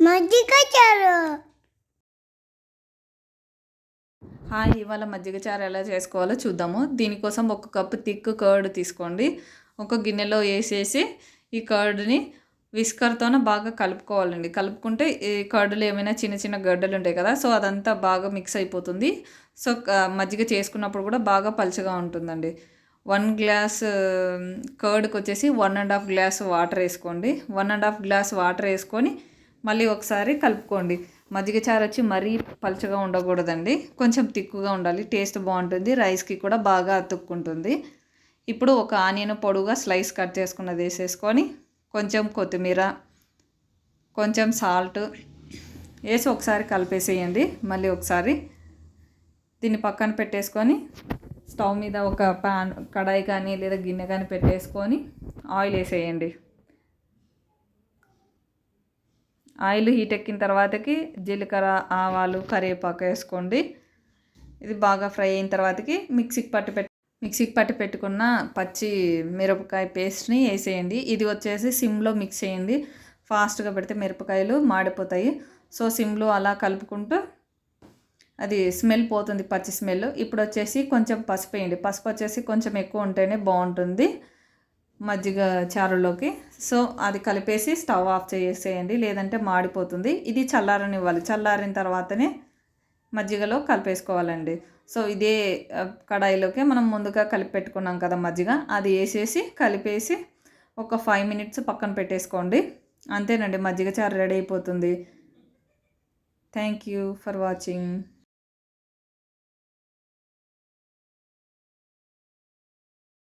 మజ్జిగ చారు. హాయ్, ఇవాళ మజ్జిగ చారు ఎలా చేసుకోవాలో చూద్దాము. దీనికోసం ఒక కప్పు థిక్ కర్డ్ తీసుకోండి. ఒక గిన్నెలో వేసేసి ఈ కర్డ్ని విస్కర్తోనే బాగా కలుపుకోవాలండి. కలుపుకుంటే ఈ కర్డ్లో ఏమైనా చిన్న చిన్న గడ్డలు ఉంటాయి కదా, సో అదంతా బాగా మిక్స్ అయిపోతుంది. సో మజ్జిగ చేసుకున్నప్పుడు కూడా బాగా పలుచగా ఉంటుందండి. 1 గ్లాస్ కర్డ్కి వచ్చేసి 1.5 గ్లాస్ వాటర్ వేసుకోండి. 1.5 గ్లాస్ వాటర్ వేసుకొని మళ్ళీ ఒకసారి కలుపుకోండి. మజ్జిగ చారు వచ్చి మరీ పలుచగా ఉండకూడదండి, కొంచెం తిక్కుగా ఉండాలి. టేస్ట్ బాగుంటుంది, రైస్కి కూడా బాగా అతుక్కుంటుంది. ఇప్పుడు ఒక ఆనియన్ పొడుగా స్లైస్ కట్ చేసుకున్నది వేసేసుకొని కొంచెం కొత్తిమీర, కొంచెం సాల్ట్ వేసి ఒకసారి కలిపేసేయండి. మళ్ళీ ఒకసారి దీన్ని పక్కన పెట్టేసుకొని స్టవ్ మీద ఒక కడాయి కానీ లేదా గిన్నె కానీ పెట్టేసుకొని ఆయిల్ వేసేయండి. ఆయిల్ హీట్ ఎక్కిన తర్వాతకి జీలకర్ర, ఆవాలు, కరివేపాకు వేసుకోండి. ఇది బాగా ఫ్రై అయిన తర్వాతకి మిక్సీకి పట్టి పెట్టుకున్న పచ్చి మిరపకాయ పేస్ట్ని వేసేయండి. ఇది వచ్చేసి సిమ్లో మిక్స్ చేయండి. ఫాస్ట్గా పెడితే మిరపకాయలు మాడిపోతాయి. సో సిమ్లో అలా కలుపుకుంటూ అది స్మెల్ పోతుంది, పచ్చి స్మెల్. ఇప్పుడు వచ్చేసి కొంచెం పసుపు వేయండి. పసుపు వచ్చేసి కొంచెం ఎక్కువ ఉంటేనే బాగుంటుంది మజ్జిగ చారులోకి. సో అది కలిపేసి స్టవ్ ఆఫ్ చేసేయండి, లేదంటే మాడిపోతుంది. ఇది చల్లారనివ్వాలి. చల్లారిన తర్వాతనే మజ్జిగలో కలిపేసుకోవాలండి. సో ఇదే కడాయిలోకి మనం ముందుగా కలిపి పెట్టుకున్నాం కదా మజ్జిగ, అది వేసేసి కలిపేసి ఒక 5 మినిట్స్ పక్కన పెట్టేసుకోండి. అంతేనండి, మజ్జిగ చారు రెడీ అయిపోతుంది. Thank you for watching.